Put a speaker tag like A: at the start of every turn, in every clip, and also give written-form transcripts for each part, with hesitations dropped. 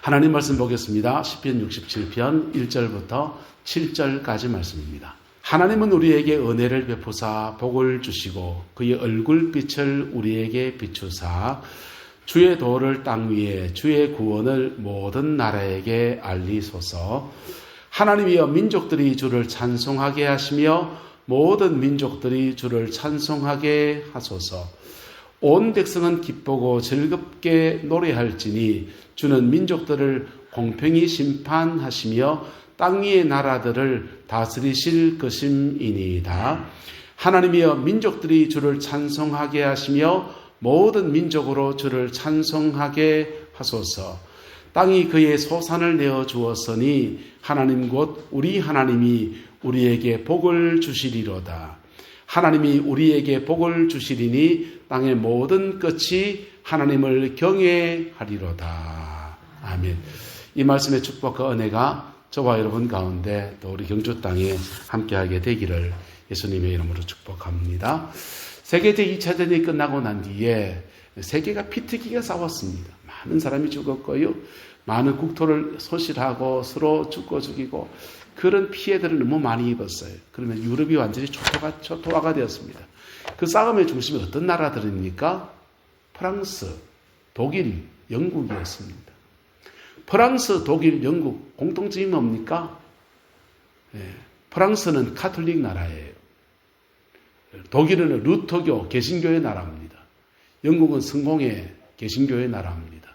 A: 하나님 말씀 보겠습니다. 시편 67편 1절부터 7절까지 말씀입니다. 하나님은 우리에게 은혜를 베푸사 복을 주시고 그의 얼굴빛을 우리에게 비추사 주의 도를 땅 위에 주의 구원을 모든 나라에게 알리소서. 하나님이여 민족들이 주를 찬송하게 하시며 모든 민족들이 주를 찬송하게 하소서. 온 백성은 기쁘고 즐겁게 노래할지니 주는 민족들을 공평히 심판하시며 땅 위의 나라들을 다스리실 것임이니이다. 하나님이여 민족들이 주를 찬송하게 하시며 모든 민족으로 주를 찬송하게 하소서. 땅이 그의 소산을 내어 주었으니 하나님 곧 우리 하나님이 우리에게 복을 주시리로다. 하나님이 우리에게 복을 주시리니 땅의 모든 끝이 하나님을 경외하리로다. 아멘. 이 말씀의 축복과 은혜가 저와 여러분 가운데 또 우리 경주 땅에 함께하게 되기를 예수님의 이름으로 축복합니다. 세계 제2차전이 끝나고 난 뒤에 세계가 피튀기가 싸웠습니다. 많은 사람이 죽었고요. 많은 국토를 소실하고 서로 죽고 죽이고 그런 피해들을 너무 많이 입었어요. 그러면 유럽이 완전히 초토화가 되었습니다. 그 싸움의 중심이 어떤 나라들입니까? 프랑스, 독일, 영국이었습니다. 프랑스, 독일, 영국 공통점이 뭡니까? 프랑스는 카톨릭 나라예요. 독일은 루터교 개신교의 나라입니다. 영국은 성공의 개신교의 나라입니다.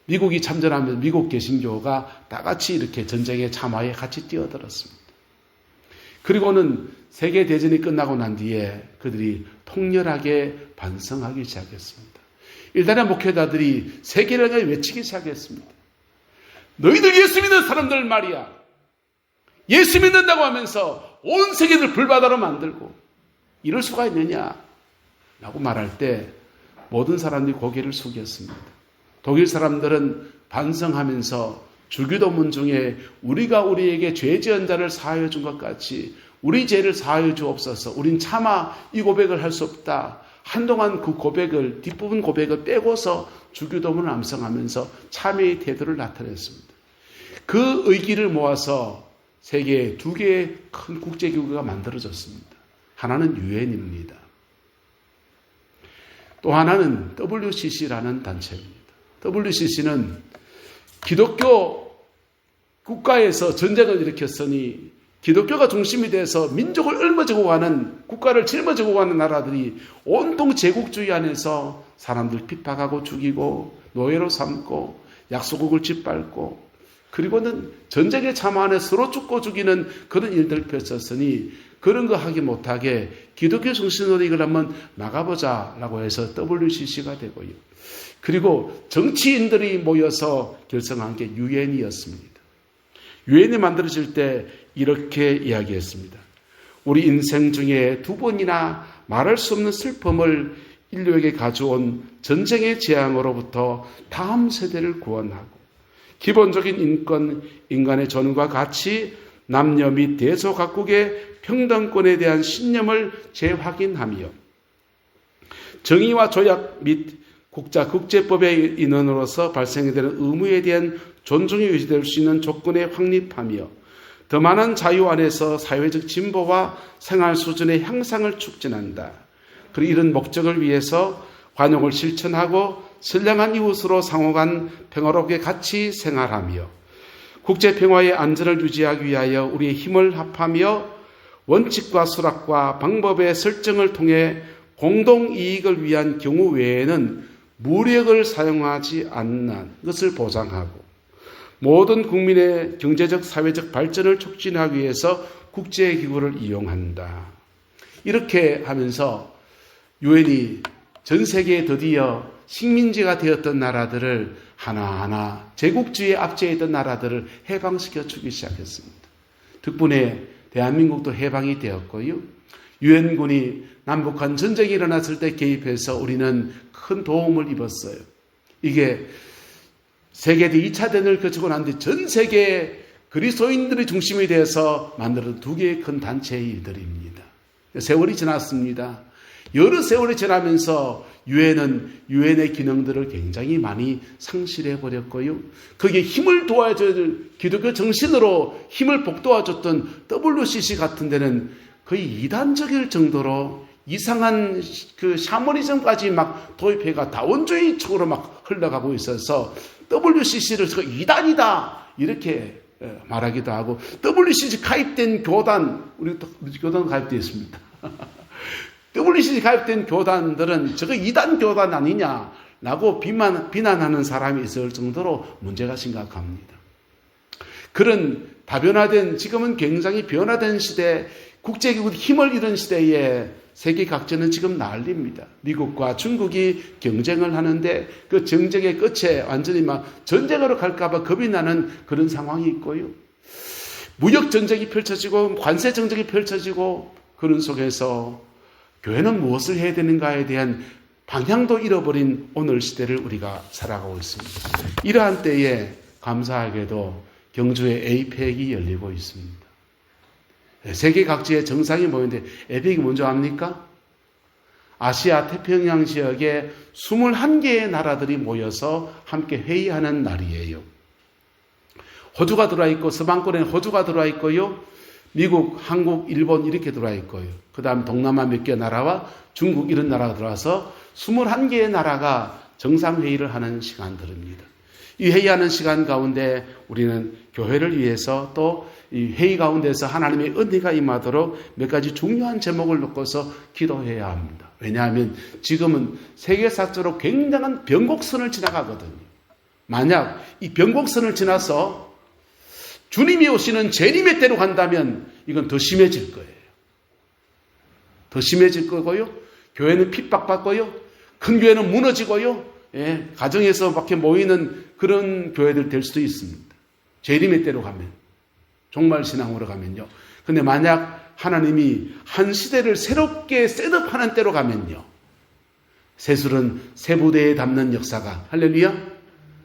A: 미국이 참전하면 미국 개신교가 다 같이 이렇게 전쟁의 참화에 같이 뛰어들었습니다. 그리고는 세계대전이 끝나고 난 뒤에 그들이 통렬하게 반성하기 시작했습니다. 일단은 목회자들이 세계를 향해 외치기 시작했습니다. 너희들 예수 믿는 사람들 말이야. 예수 믿는다고 하면서 온 세계를 불바다로 만들고 이럴 수가 있느냐? 라고 말할 때 모든 사람들이 고개를 숙였습니다. 독일 사람들은 반성하면서 주기도문 중에 우리가 우리에게 죄 지은 자를 사하여 준 것 같이 우리 죄를 사하여 주옵소서. 우린 차마 이 고백을 할 수 없다. 한동안 그 고백을 뒷부분 고백을 빼고서 주기도문을 암송하면서 참회의 태도를 나타냈습니다. 그 의기를 모아서 세계에 두 개의 큰 국제기구가 만들어졌습니다. 하나는 유엔입니다. 또 하나는 WCC라는 단체입니다. WCC는 기독교 국가에서 전쟁을 일으켰으니 기독교가 중심이 돼서 민족을 짊어지고 가는 국가를 짊어지고 가는 나라들이 온통 제국주의 안에서 사람들 핍박하고 죽이고 노예로 삼고 약소국을 짓밟고 그리고는 전쟁의 참화 안에 서로 죽고 죽이는 그런 일들을 펼쳤으니 그런 거 하기 못하게 기독교 정신으로 이걸 한번 나가보자라고 해서 WCC가 되고요. 그리고 정치인들이 모여서 결성한 게 유엔이었습니다. 유엔이 만들어질 때 이렇게 이야기했습니다. 우리 인생 중에 두 번이나 말할 수 없는 슬픔을 인류에게 가져온 전쟁의 재앙으로부터 다음 세대를 구원하고 기본적인 인권, 인간의 존엄과 가치, 남녀 및 대소각국의 평등권에 대한 신념을 재확인하며 정의와 조약 및 국제법의 인원으로서 발생되는 의무에 대한 존중이 유지될 수 있는 조건에 확립하며 더 많은 자유 안에서 사회적 진보와 생활 수준의 향상을 촉진한다. 그리고 이런 목적을 위해서 관용을 실천하고 선량한 이웃으로 상호간 평화롭게 같이 생활하며 국제평화의 안전을 유지하기 위하여 우리의 힘을 합하며 원칙과 수락과 방법의 설정을 통해 공동이익을 위한 경우 외에는 무력을 사용하지 않는 것을 보장하고 모든 국민의 경제적, 사회적 발전을 촉진하기 위해서 국제기구를 이용한다. 이렇게 하면서 유엔이 전 세계에 드디어 식민지가 되었던 나라들을 하나하나 제국주의에 압제했던 나라들을 해방시켜 주기 시작했습니다. 덕분에 대한민국도 해방이 되었고요. 유엔군이 남북한 전쟁이 일어났을 때 개입해서 우리는 큰 도움을 입었어요. 이게 세계 2차 대전을 거치고 난 뒤 전 세계 그리스도인들이 중심이 되어서 만들어진 두 개의 큰 단체의 일들입니다. 세월이 지났습니다. 여러 세월이 지나면서 유엔은 유엔의 기능들을 굉장히 많이 상실해 버렸고요. 거기에 힘을 도와줄 기독교 정신으로 힘을 북돋아줬던 WCC 같은 데는 거의 이단적일 정도로 이상한 그 샤머니즘까지 막 도입해가 다원주의 쪽으로 막 흘러가고 있어서 WCC를 이단이다 이렇게 말하기도 하고, WCC 가입된 교단, 우리 교단 가입되어 있습니다. WCC 가입된 교단들은 저거 이단 교단 아니냐라고 비난하는 사람이 있을 정도로 문제가 심각합니다. 그런 다변화된, 지금은 굉장히 변화된 시대, 국제기구의 힘을 잃은 시대에 세계 각지는 지금 난립니다. 미국과 중국이 경쟁을 하는데 그 정쟁의 끝에 완전히 막 전쟁으로 갈까봐 겁이 나는 그런 상황이 있고요. 무역 전쟁이 펼쳐지고 관세 전쟁이 펼쳐지고 그런 속에서 교회는 무엇을 해야 되는가에 대한 방향도 잃어버린 오늘 시대를 우리가 살아가고 있습니다. 이러한 때에 감사하게도 경주에 에이펙이 열리고 있습니다. 세계 각지의 정상이 모이는데 에이펙이 뭔지 압니까? 아시아 태평양 지역에 21개의 나라들이 모여서 함께 회의하는 날이에요. 호주가 들어와 있고, 서방권에는 호주가 들어와 있고요. 미국, 한국, 일본 이렇게 들어와 있고요. 그 다음 동남아 몇 개 나라와 중국 이런 나라가 들어와서 21개의 나라가 정상회의를 하는 시간들입니다. 이 회의하는 시간 가운데 우리는 교회를 위해서 또 이 회의 가운데서 하나님의 은혜가 임하도록 몇 가지 중요한 제목을 놓고서 기도해야 합니다. 왜냐하면 지금은 세계사적으로 굉장한 변곡선을 지나가거든요. 만약 이 변곡선을 지나서 주님이 오시는 재림의 때로 간다면 이건 더 심해질 거예요. 더 심해질 거고요. 교회는 핍박받고요. 큰 교회는 무너지고요. 가정에서 밖에 모이는 그런 교회들 될 수도 있습니다. 재림의 때로 가면. 종말 신앙으로 가면요. 근데 만약 하나님이 한 시대를 새롭게 셋업하는 때로 가면요. 새술은 새 부대에 담는 역사가, 할렐루야,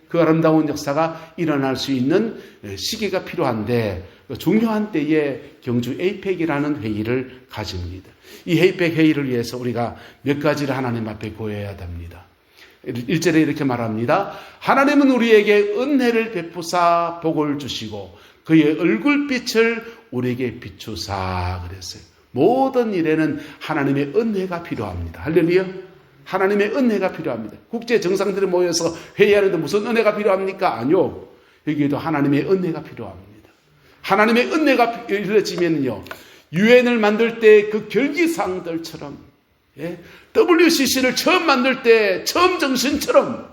A: 그 아름다운 역사가 일어날 수 있는 시기가 필요한데 중요한 때에 경주 에이펙이라는 회의를 가집니다. 이 에이펙 회의를 위해서 우리가 몇 가지를 하나님 앞에 구해야 됩니다. 1절에 이렇게 말합니다. 하나님은 우리에게 은혜를 베푸사 복을 주시고 그의 얼굴빛을 우리에게 비추사 그랬어요. 모든 일에는 하나님의 은혜가 필요합니다. 할렐루야. 하나님의 은혜가 필요합니다. 국제 정상들이 모여서 회의하는데 무슨 은혜가 필요합니까? 아니요. 여기에도 하나님의 은혜가 필요합니다. 하나님의 은혜가 이루어지면요. 유엔을 만들 때 그 결기사항들처럼, WCC를 처음 만들 때 처음 정신처럼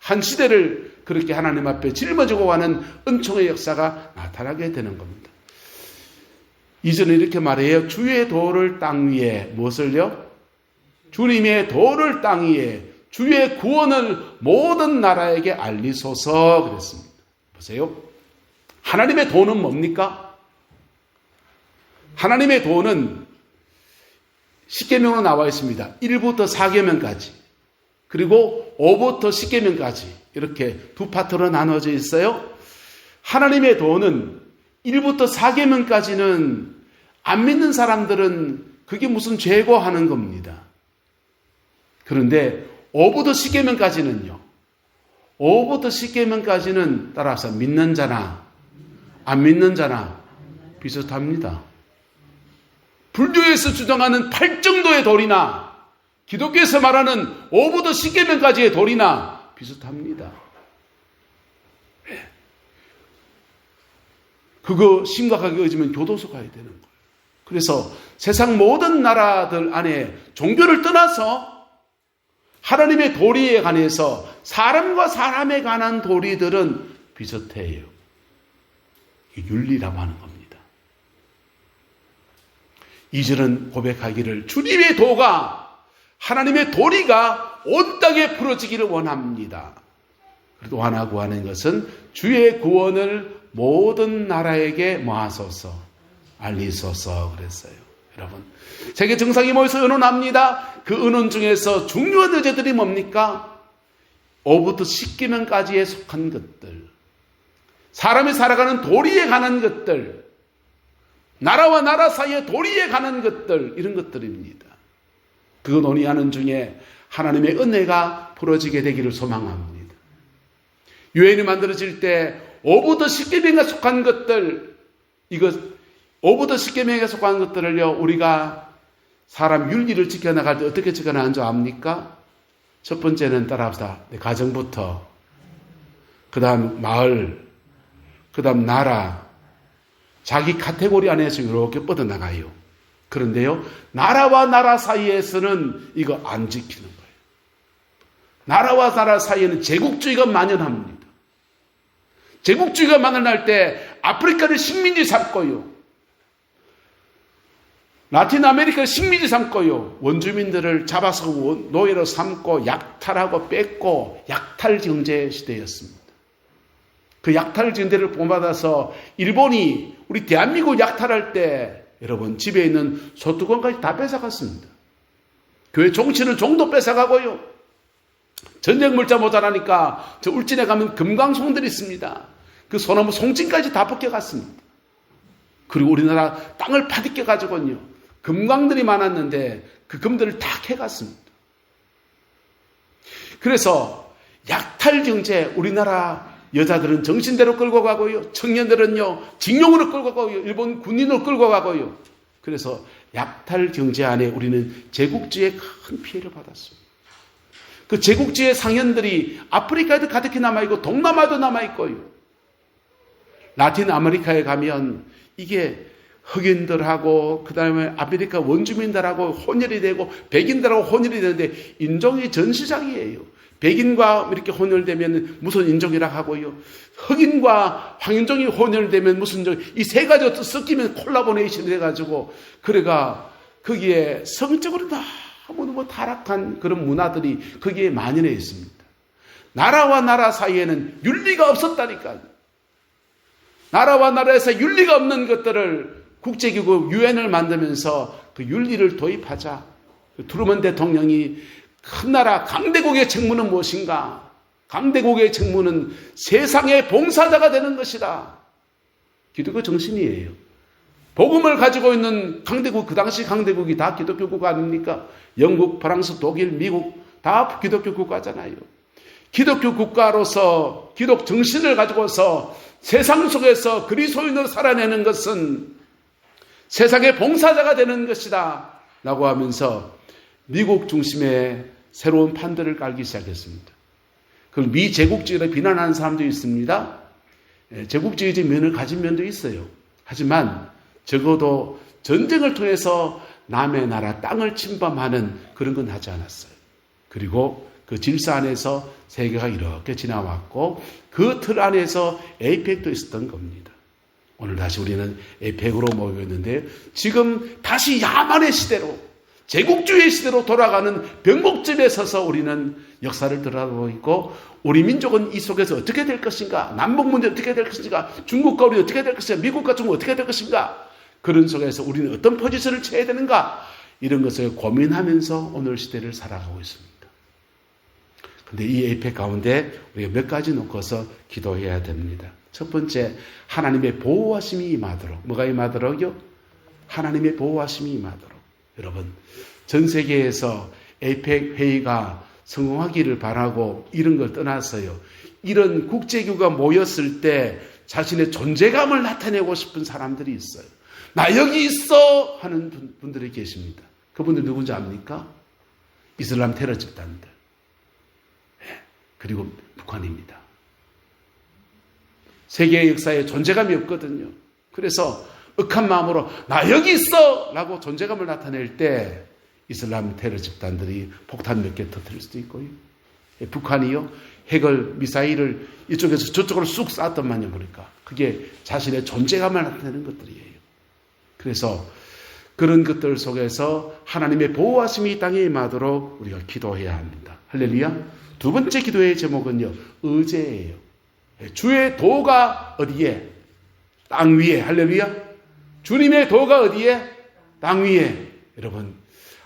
A: 한 시대를 그렇게 하나님 앞에 짊어지고 가는 은총의 역사가 나타나게 되는 겁니다. 이전에 이렇게 말해요. 주의 도를 땅 위에 무엇을요? 주님의 도를 땅 위에 주의 구원을 모든 나라에게 알리소서 그랬습니다. 보세요. 하나님의 도는 뭡니까? 하나님의 도는 십계명으로 나와 있습니다. 1부터 4계명까지 그리고 5부터 10계명까지 이렇게 두 파트로 나눠져 있어요. 하나님의 도는 1부터 4계명까지는 안 믿는 사람들은 그게 무슨 죄고 하는 겁니다. 그런데 5부터 10계명까지는요. 5부터 10계명까지는 따라서 믿는 자나 안 믿는 자나 비슷합니다. 불교에서 주장하는 8정도의 도리나 기독교에서 말하는 5부터 10계명까지의 도리나 비슷합니다. 그거 심각하게 의지면 교도소 가야 되는 거예요. 그래서 세상 모든 나라들 안에 종교를 떠나서 하나님의 도리에 관해서 사람과 사람에 관한 도리들은 비슷해요. 윤리라고 하는 겁니다. 2절은 고백하기를 주님의 도가 하나님의 도리가 온 땅에 풀어지기를 원합니다. 그래도 원하고 하는 것은 주의 구원을 모든 나라에게 모아소서 알리소서 그랬어요. 여러분 세계 정상이 모여서 의논합니다. 그 의논 중에서 중요한 의제들이 뭡니까? 5부터 10계명까지에 속한 것들, 사람이 살아가는 도리에 관한 것들, 나라와 나라 사이의 도리에 관한 것들, 이런 것들입니다. 그 논의하는 중에 하나님의 은혜가 풀어지게 되기를 소망합니다. 유엔이 만들어질 때 오브 더 십계명에 속한 것들, 오브 더 십계명에 속한 것들을요, 우리가 사람 윤리를 지켜나갈 때 어떻게 지켜나가는 줄 압니까? 첫 번째는 따라합시다. 내 가정부터, 그 다음 마을, 그 다음 나라, 자기 카테고리 안에서 이렇게 뻗어나가요. 그런데요, 나라와 나라 사이에서는 이거 안 지키는 거예요. 나라와 나라 사이에는 제국주의가 만연합니다. 제국주의가 만연할 때 아프리카를 식민지 삼고요. 라틴 아메리카를 식민지 삼고요. 원주민들을 잡아서 노예로 삼고 약탈하고 뺏고 약탈 경제 시대였습니다. 그 약탈 경제를 본받아서 일본이 우리 대한민국 약탈할 때 여러분 집에 있는 소뚜껑까지 다 뺏어갔습니다. 교회 종치는 종도 뺏어가고요. 전쟁 물자 모자라니까 저 울진에 가면 금강송들이 있습니다. 그 소나무 송진까지 다 벗겨갔습니다. 그리고 우리나라 땅을 파디껴 가지고요. 금광들이 많았는데 그 금들을 다 캐갔습니다. 그래서 약탈 경제, 우리나라 여자들은 정신대로 끌고 가고요. 청년들은요, 징용으로 끌고 가고요. 일본 군인으로 끌고 가고요. 그래서 약탈 경제 안에 우리는 제국주의의 큰 피해를 받았습니다. 그 제국주의의 상현들이 아프리카에도 가득히 남아있고 동남아도 남아있고요. 라틴 아메리카에 가면 이게 흑인들하고 그 다음에 아메리카 원주민들하고 혼혈이 되고 백인들하고 혼혈이 되는데 인종이 전시장이에요. 백인과 이렇게 혼혈되면 무슨 인종이라 하고요. 흑인과 황인종이 혼혈되면 무슨 인종, 이 세 가지가 섞이면 콜라보레이션이 돼가지고 그래가 거기에 성적으로 너무너무 타락한 그런 문화들이 거기에 만연해 있습니다. 나라와 나라 사이에는 윤리가 없었다니까요. 나라와 나라에서 윤리가 없는 것들을 국제기구 유엔을 만들면서 그 윤리를 도입하자. 트루먼 대통령이 큰 나라 강대국의 책무는 무엇인가? 강대국의 책무는 세상의 봉사자가 되는 것이다. 기독교 정신이에요. 복음을 가지고 있는 강대국, 그 당시 강대국이 다 기독교 국가 아닙니까? 영국, 프랑스, 독일, 미국 다 기독교 국가잖아요. 기독교 국가로서 기독 정신을 가지고서 세상 속에서 그리스도인으로 살아내는 것은 세상의 봉사자가 되는 것이다 라고 하면서 미국 중심의 새로운 판들을 깔기 시작했습니다. 그걸 미제국주의를 비난하는 사람도 있습니다. 제국주의적 면을 가진 면도 있어요. 하지만 적어도 전쟁을 통해서 남의 나라 땅을 침범하는 그런 건 하지 않았어요. 그리고 그 질서 안에서 세계가 이렇게 지나왔고 그 틀 안에서 에이펙도 있었던 겁니다. 오늘 다시 우리는 에이펙으로 모여 있는데 지금 다시 야만의 시대로 제국주의 시대로 돌아가는 병목집에 서서 우리는 역사를 들어가고 있고 우리 민족은 이 속에서 어떻게 될 것인가? 남북 문제 어떻게 될 것인가? 중국과 우리 어떻게 될 것인가? 미국과 중국 어떻게 될 것인가? 그런 속에서 우리는 어떤 포지션을 취해야 되는가? 이런 것을 고민하면서 오늘 시대를 살아가고 있습니다. 근데 이 에이펙 가운데 우리가 몇 가지 놓고서 기도해야 됩니다. 첫 번째, 하나님의 보호하심이 임하도록. 뭐가 임하도록요? 하나님의 보호하심이 임하도록. 여러분, 전 세계에서 에이펙 회의가 성공하기를 바라고 이런 걸 떠나서요. 이런 국제기구가 모였을 때 자신의 존재감을 나타내고 싶은 사람들이 있어요. 나 여기 있어! 하는 분들이 계십니다. 그분들 누군지 압니까? 이슬람 테러 집단들. 그리고 북한입니다. 세계의 역사에 존재감이 없거든요. 그래서 억한 마음으로 나 여기 있어! 라고 존재감을 나타낼 때 이슬람 테러 집단들이 폭탄 몇 개 터뜨릴 수도 있고요. 북한이요. 핵을 미사일을 이쪽에서 저쪽으로 쑥 쐈더만요. 보니까 그게 자신의 존재감을 나타내는 것들이에요. 그래서 그런 것들 속에서 하나님의 보호하심이 이 땅에 임하도록 우리가 기도해야 합니다. 할렐루야. 두 번째 기도의 제목은요. 의제예요. 주의 도가 어디에? 땅 위에. 할렐루야. 주님의 도가 어디에? 땅 위에. 여러분,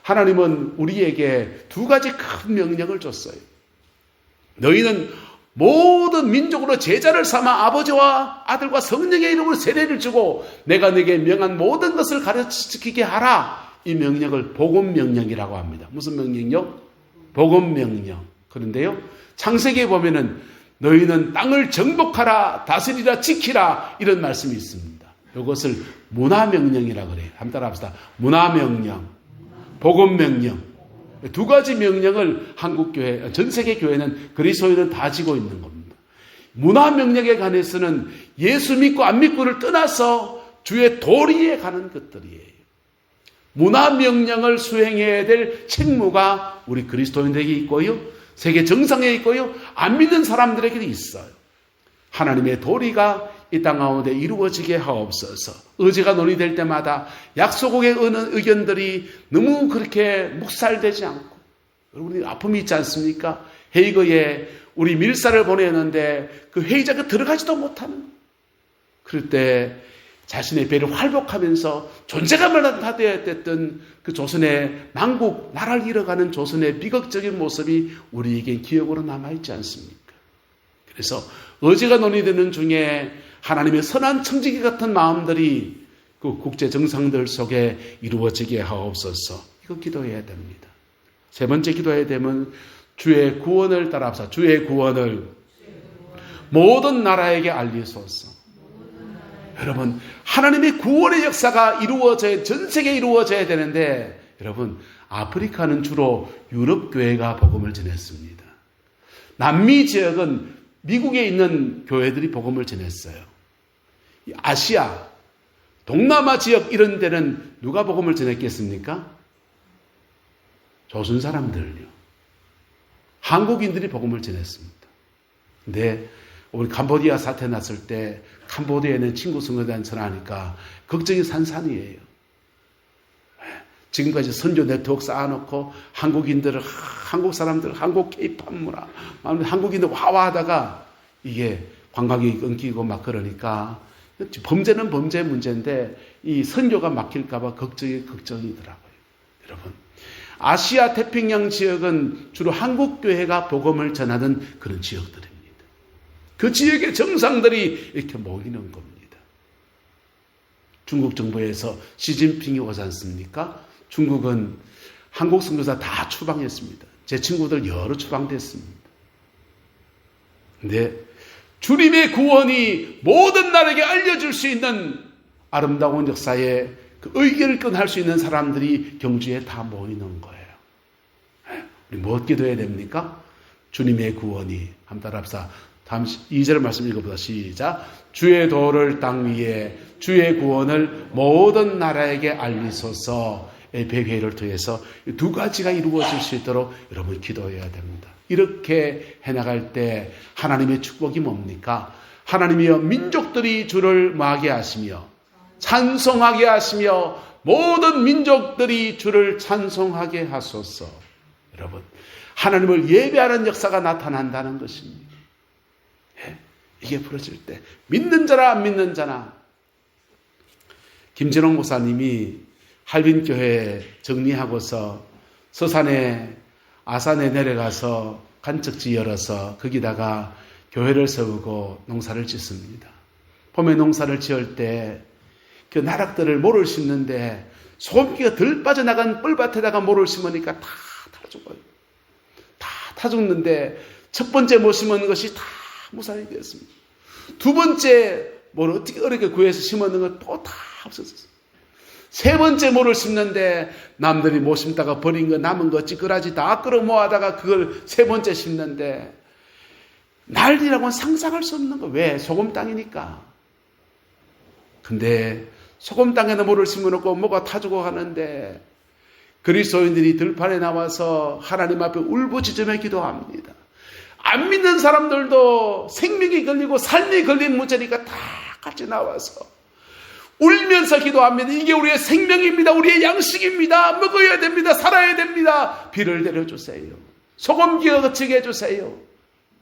A: 하나님은 우리에게 두 가지 큰 명령을 줬어요. 너희는 모든 민족으로 제자를 삼아 아버지와 아들과 성령의 이름으로 세례를 주고 내가 네게 명한 모든 것을 가르치게 하라. 이 명령을 복음명령이라고 합니다. 무슨 명령요? 복음명령. 그런데요, 창세기에 보면은 너희는 땅을 정복하라, 다스리라, 지키라 이런 말씀이 있습니다. 이것을 문화명령이라고 그래요. 한번 따라합시다. 문화명령, 복음명령. 두 가지 명령을 한국교회, 전세계 교회는 그리스도인은 다 지고 있는 겁니다. 문화명령에 관해서는 예수 믿고 안 믿고를 떠나서 주의 도리에 가는 것들이에요. 문화명령을 수행해야 될 책무가 우리 그리스도인들에게 있고요, 세계 정상에 있고요, 안 믿는 사람들에게도 있어요. 하나님의 도리가 이 땅 가운데 이루어지게 하옵소서. 의제가 논의될 때마다 약소국의 의견들이 너무 그렇게 묵살되지 않고, 우리 아픔이 있지 않습니까? 헤이거에 우리 밀사를 보내는데 그 회의자가 들어가지도 못하는, 그럴 때 자신의 배를 활복하면서 존재감을 나타냈던 그 조선의 남국 나라를 잃어가는 조선의 비극적인 모습이 우리에게 기억으로 남아있지 않습니까? 그래서 의제가 논의되는 중에 하나님의 선한 청지기 같은 마음들이 그 국제 정상들 속에 이루어지게 하옵소서. 이거 기도해야 됩니다. 세 번째 기도해야 되면 주의 구원을 따라합시다. 주의 구원을 모든 나라에게 알리소서. 여러분, 하나님의 구원의 역사가 이루어져야, 전 세계에 이루어져야 되는데, 여러분, 아프리카는 주로 유럽 교회가 복음을 전했습니다. 남미 지역은 미국에 있는 교회들이 복음을 전했어요. 아시아, 동남아 지역 이런 데는 누가 복음을 전했겠습니까? 조선 사람들요. 한국인들이 복음을 전했습니다. 근데 우리 캄보디아 사태 났을 때 캄보디아에는 친구 성교단 전하니까 걱정이 산산이에요. 지금까지 선교 네트워크 쌓아놓고 한국인들을, 한국 사람들, 한국 케이팝 문화, 한국인들 와와하다가 이게 관광이 끊기고 막 그러니까 범죄는 범죄 문제인데 이 선교가 막힐까봐 걱정이더라고요. 여러분, 아시아 태평양 지역은 주로 한국교회가 복음을 전하는 그런 지역들입니다. 그 지역의 정상들이 이렇게 모이는 겁니다. 중국 정부에서 시진핑이 오지 않습니까? 중국은 한국 선교사 다 추방했습니다. 제 친구들 여러 추방됐습니다. 근데 주님의 구원이 모든 나라에게 알려줄 수 있는 아름다운 역사에 그 의견을 끈할 수 있는 사람들이 경주에 다 모이는 거예요. 우리 뭐 기도해야 됩니까? 주님의 구원이, 한번 따라합시다. 다음 2절 말씀 읽어보자. 시작. 주의 도를 땅 위에 주의 구원을 모든 나라에게 알리소서. 에베회를 통해서 두 가지가 이루어질 수 있도록 여러분 기도해야 됩니다. 이렇게 해나갈 때 하나님의 축복이 뭡니까? 하나님이여 민족들이 주를 뭐하게 하시며 찬송하게 하시며 모든 민족들이 주를 찬송하게 하소서. 여러분, 하나님을 예배하는 역사가 나타난다는 것입니다. 이게 벌어질 때 믿는 자나 안 믿는 자나. 김진홍 목사님이 할빈교회 정리하고서 서산에 아산에 내려가서 간척지 열어서 거기다가 교회를 세우고 농사를 짓습니다. 봄에 농사를 지을 때 그 나락들을 모를 심는데 소금기가 덜 빠져나간 뻘밭에다가 모를 심으니까 다 죽어요. 다 타 죽는데 첫 번째 못 심은 것이 다 무산이 되었습니다. 두 번째 모를 어떻게 어렵게 구해서 심었는 건 또 다 없어졌어요. 세 번째 모를 심는데 남들이 못 심다가 버린 거 남은 거 찌그라지 다 끌어 모아다가 그걸 세 번째 심는데 난리라고는 상상할 수 없는 거. 왜? 소금 땅이니까. 근데 소금 땅에는 모를 심어놓고 뭐가 타주고 가는데 그리스도인들이 들판에 나와서 하나님 앞에 울부짖으며 기도합니다. 안 믿는 사람들도 생명이 걸리고 삶이 걸린 문제니까 다 같이 나와서 울면서 기도합니다. 이게 우리의 생명입니다. 우리의 양식입니다. 먹어야 됩니다. 살아야 됩니다. 비를 내려주세요. 소금기가 그치게 해주세요.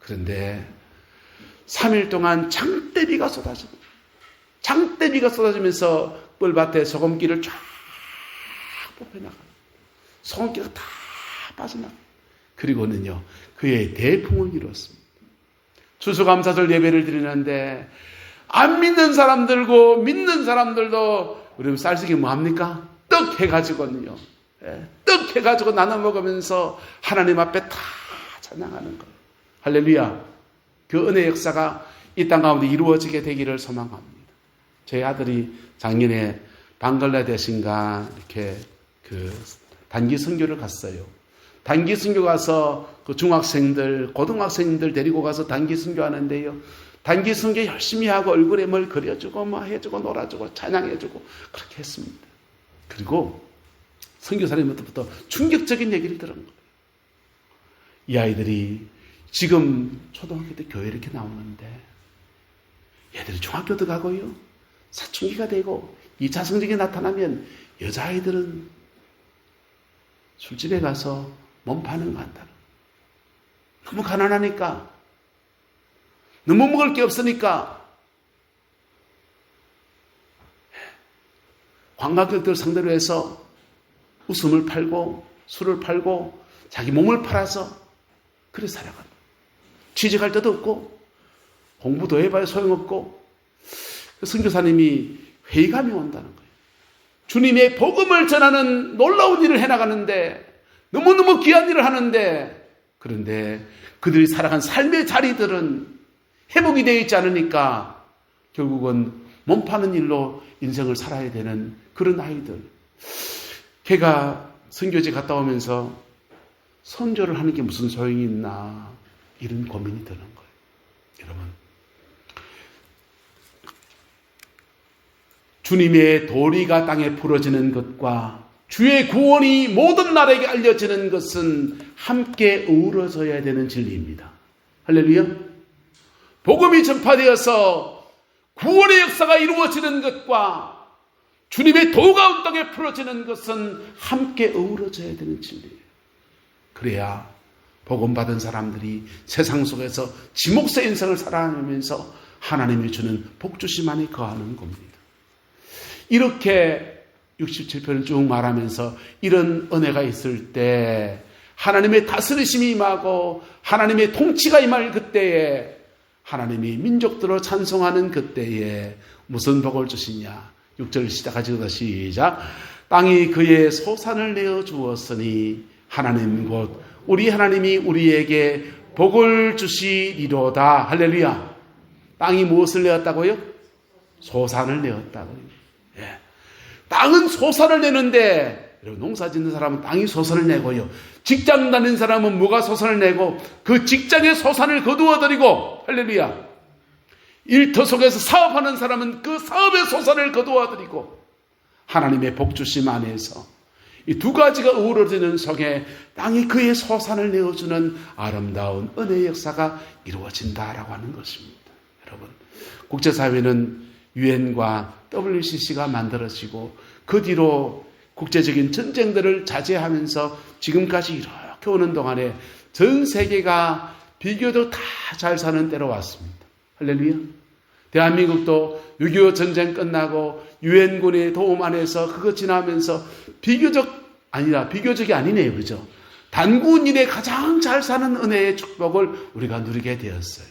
A: 그런데 3일 동안 장대비가 쏟아집니다. 장대비가 쏟아지면서 뻘밭에 소금기를 쫙 뽑혀나가요. 소금기가 다 빠져나가요. 그리고는요, 그의 대풍을 이뤘습니다. 추수감사절 예배를 드리는데 안 믿는 사람들고 믿는 사람들도 우리 쌀식이 뭐합니까? 떡 해가지고는요. 떡 해가지고 나눠 먹으면서 하나님 앞에 다 찬양하는 거예요. 할렐루야. 그 은혜 역사가 이 땅 가운데 이루어지게 되기를 소망합니다. 저희 아들이 작년에 방글라데시인가 이렇게 그 단기 선교를 갔어요. 단기 선교 가서 그 중학생들, 고등학생들 데리고 가서 단기 선교 하는데요. 단기 선교 열심히 하고 얼굴에 뭘 그려주고 뭐 해주고 놀아주고 찬양해주고 그렇게 했습니다. 그리고 선교사님부터 충격적인 얘기를 들은 거예요. 이 아이들이 지금 초등학교 때 교회 이렇게 나오는데 얘들이 중학교도 가고요. 사춘기가 되고 2차 성적이 나타나면 여자아이들은 술집에 가서 몸 파는 거 한다. 너무 가난하니까, 너무 먹을 게 없으니까 관광객들 상대로 해서 웃음을 팔고 술을 팔고 자기 몸을 팔아서 그래 살아간다. 취직할 데도 없고 공부도 해봐야 소용없고 선교사님이 회의감이 온다는 거예요. 주님의 복음을 전하는 놀라운 일을 해나가는데 너무너무 귀한 일을 하는데 그런데 그들이 살아간 삶의 자리들은 회복이 되어 있지 않으니까 결국은 몸 파는 일로 인생을 살아야 되는 그런 아이들. 걔가 선교지 갔다 오면서 선교를 하는 게 무슨 소용이 있나 이런 고민이 드는 거예요. 여러분, 주님의 도리가 땅에 풀어지는 것과 주의 구원이 모든 나라에게 알려지는 것은 함께 어우러져야 되는 진리입니다. 할렐루야. 복음이 전파되어서 구원의 역사가 이루어지는 것과 주님의 도가 온 땅에 풀어지는 것은 함께 어우러져야 되는 진리예요. 그래야 복음 받은 사람들이 세상 속에서 지목새 인생을 살아가면서 하나님이 주는 복주심 안에 거하는 겁니다. 이렇게 67편을 쭉 말하면서 이런 은혜가 있을 때 하나님의 다스리심이 임하고 하나님의 통치가 임할 그때에 하나님이 민족들을 찬송하는 그때에 무슨 복을 주시냐. 6절 시작하시고 시작. 땅이 그의 소산을 내어 주었으니 하나님 곧 우리 하나님이 우리에게 복을 주시리로다. 할렐루야. 땅이 무엇을 내었다고요? 소산을 내었다고요. 예. 땅은 소산을 내는데 여러분, 농사 짓는 사람은 땅이 소산을 내고요. 직장 다니는 사람은 뭐가 소산을 내고 그 직장의 소산을 거두어드리고 할렐루야. 일터 속에서 사업하는 사람은 그 사업의 소산을 거두어드리고 하나님의 복주심 안에서 이 두 가지가 어우러지는 속에 땅이 그의 소산을 내어주는 아름다운 은혜의 역사가 이루어진다라고 하는 것입니다. 여러분, 국제사회는 유엔과 WCC가 만들어지고 그 뒤로 국제적인 전쟁들을 자제하면서 지금까지 이렇게 오는 동안에 전 세계가 비교적 다 잘 사는 때로 왔습니다. 할렐루야. 대한민국도 6.25 전쟁 끝나고 유엔군의 도움 안에서 그거 지나면서 비교적이 아니네요. 그죠? 단군 이래 가장 잘 사는 은혜의 축복을 우리가 누리게 되었어요.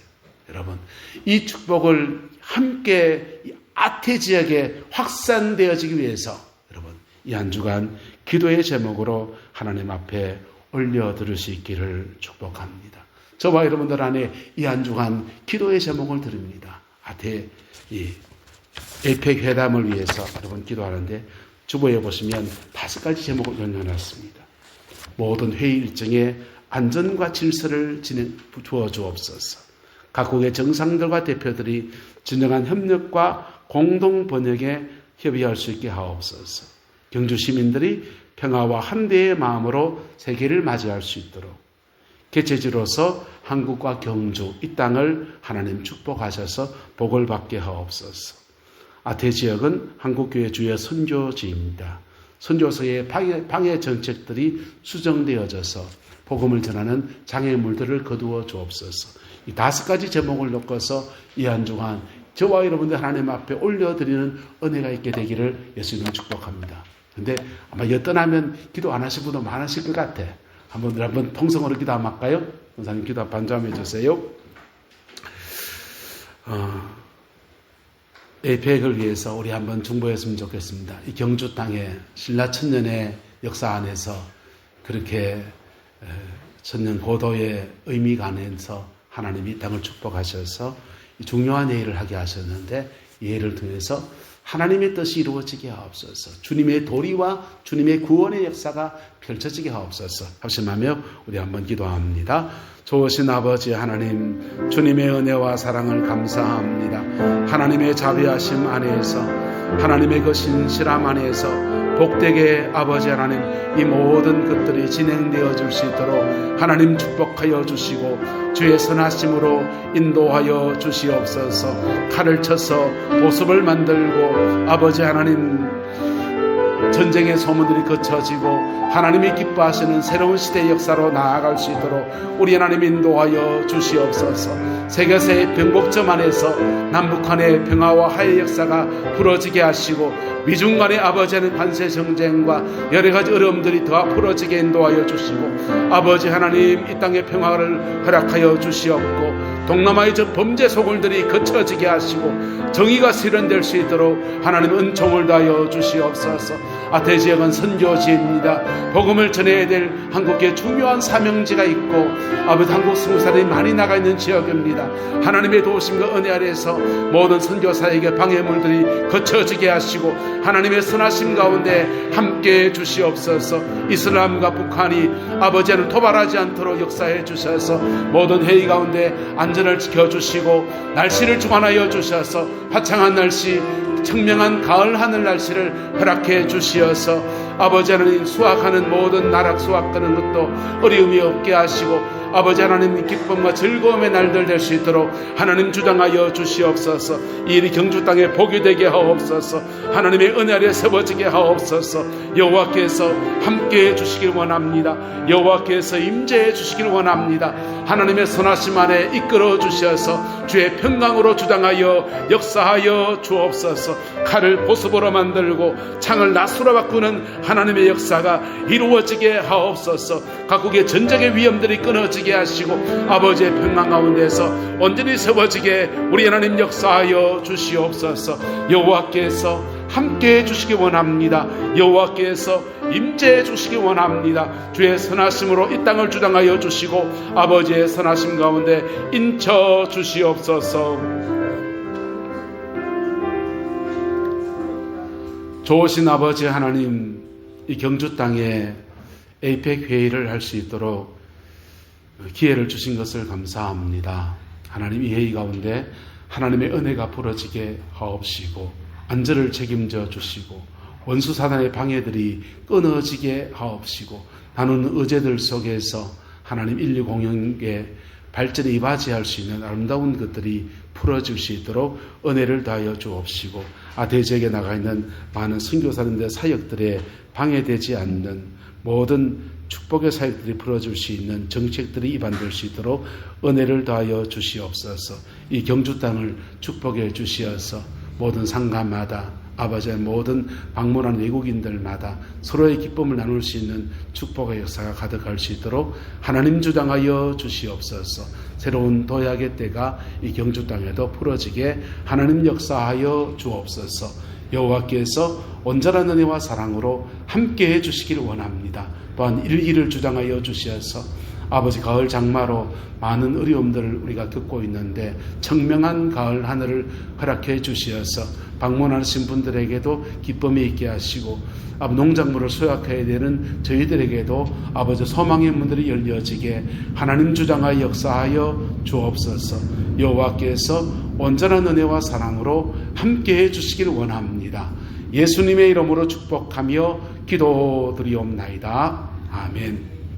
A: 여러분, 이 축복을 함께 아태 지역에 확산되어지기 위해서 여러분, 이 한 주간 기도의 제목으로 하나님 앞에 올려드릴 수 있기를 축복합니다. 저와 여러분들 안에 이 한 주간 기도의 제목을 드립니다. 아태 이 에펙 회담을 위해서 여러분 기도하는데 주보에 보시면 5가지 제목을 연연했습니다. 모든 회의 일정에 안전과 질서를 주어 주옵소서. 각국의 정상들과 대표들이 진정한 협력과 공동 번역에 협의할 수 있게 하옵소서. 경주 시민들이 평화와 한대의 마음으로 세계를 맞이할 수 있도록 개최지로서 한국과 경주 이 땅을 하나님 축복하셔서 복을 받게 하옵소서. 아태 지역은 한국교회 주의 선교지입니다. 선교소의 방해 정책들이 수정되어져서 복음을 전하는 장애물들을 거두어 주옵소서. 이 5가지 제목을 놓고서 이 한 주간 저와 여러분들 하나님 앞에 올려드리는 은혜가 있게 되기를 예수님을 축복합니다. 근데 아마 여떠나면 기도 안 하실 분도 많으실 것 같아. 한번 통성으로 기도 한번 할까요? 선생님 기도 반주함 해주세요. 에이펙을 위해서 우리 한번 중보했으면 좋겠습니다. 이 경주 땅에 신라 천년의 역사 안에서 그렇게 천년 고도의 의미가 안에서 하나님이 이 땅을 축복하셔서 중요한 예의를 하게 하셨는데, 이 예의를 통해서 하나님의 뜻이 이루어지게 하옵소서. 주님의 도리와 주님의 구원의 역사가 펼쳐지게 하옵소서. 합심하며 우리 한번 기도합니다. 좋으신 아버지 하나님, 주님의 은혜와 사랑을 감사합니다. 하나님의 자비하심 안에서, 하나님의 그 신실함 안에서 복되게 아버지 하나님, 이 모든 것들이 진행되어 줄 수 있도록 하나님 축복하여 주시고 주의 선하심으로 인도하여 주시옵소서. 칼을 쳐서 보습을 만들고 아버지 하나님, 전쟁의 소문들이 거쳐지고 하나님이 기뻐하시는 새로운 시대의 역사로 나아갈 수 있도록 우리 하나님 인도하여 주시옵소서. 세계사의 병복점 안에서 남북한의 평화와 화해의 역사가 풀어지게 하시고, 미중 간의 아버지 하나님 관세 정쟁과 여러 가지 어려움들이 더 풀어지게 인도하여 주시고, 아버지 하나님 이 땅의 평화를 허락하여 주시옵고, 동남아의 저 범죄 소굴들이 거쳐지게 하시고 정의가 실현될 수 있도록 하나님 은총을 다하여 주시옵소서. 아태지역은 선교지입니다. 복음을 전해야 될 한국의 중요한 사명지가 있고 아버지 한국 선교사들이 많이 나가 있는 지역입니다. 하나님의 도우심과 은혜 아래에서 모든 선교사에게 방해물들이 거쳐지게 하시고 하나님의 선하심 가운데 함께해 주시옵소서. 이슬람과 북한이 아버지 하나님 도발하지 않도록 역사해 주셔서 모든 회의 가운데 안전을 지켜주시고 날씨를 주관하여 주셔서 화창한 날씨, 청명한 가을 하늘 날씨를 허락해 주시어서 아버지 하나님 수확하는 모든 나락 수확하는 것도 어려움이 없게 하시고 아버지 하나님 기쁨과 즐거움의 날들 될 수 있도록 하나님 주장하여 주시옵소서. 이 일이 경주 땅에 복이 되게 하옵소서. 하나님의 은혜 아래 세워지게 하옵소서. 여호와께서 함께해 주시길 원합니다. 여호와께서 임재해 주시길 원합니다. 하나님의 선하심 안에 이끌어 주셔서 주의 평강으로 주장하여 역사하여 주옵소서. 칼을 보습으로 만들고 창을 낫으로 바꾸는 하나님의 역사가 이루어지게 하옵소서. 각국의 전쟁의 위험들이 끊어지게 하시고 아버지의 평강 가운데서 온전히 세워지게 우리 하나님 역사하여 주시옵소서. 여호와께서 함께해 주시기 원합니다. 여호와께서 임재해 주시기 원합니다. 주의 선하심으로 이 땅을 주장하여 주시고 아버지의 선하심 가운데 인쳐 주시옵소서. 좋으신 아버지 하나님, 이 경주 땅에 에이펙 회의를 할 수 있도록 기회를 주신 것을 감사합니다. 하나님 이 회의 가운데 하나님의 은혜가 부러지게 하옵시고 안전을 책임져 주시고 원수 사단의 방해들이 끊어지게 하옵시고 나누는 의제들 속에서 하나님 인류 공영의 발전에 이바지할 수 있는 아름다운 것들이 풀어질 수 있도록 은혜를 다하여 주옵시고 아태지역에 나가 있는 많은 선교사님들 사역들에 방해되지 않는 모든 축복의 사역들이 풀어줄 수 있는 정책들이 입안될 수 있도록 은혜를 다하여 주시옵소서. 이 경주 땅을 축복해 주시어서 모든 상가마다 아버지의 모든 방문한 외국인들마다 서로의 기쁨을 나눌 수 있는 축복의 역사가 가득할 수 있도록 하나님 주장하여 주시옵소서. 새로운 도약의 때가 이 경주 땅에도 풀어지게 하나님 역사하여 주옵소서. 여호와께서 온전한 은혜와 사랑으로 함께해 주시길 원합니다. 또한 일기를 주장하여 주시어서 아버지 가을 장마로 많은 어려움들을 우리가 겪고 있는데 청명한 가을 하늘을 허락해 주시어서 방문하신 분들에게도 기쁨이 있게 하시고 농작물을 수확해야 되는 저희들에게도 아버지 소망의 문들이 열려지게 하나님 주장하여 역사하여 주옵소서. 여호와께서 온전한 은혜와 사랑으로 함께해 주시길 원합니다. 예수님의 이름으로 축복하며 기도드리옵나이다. 아멘.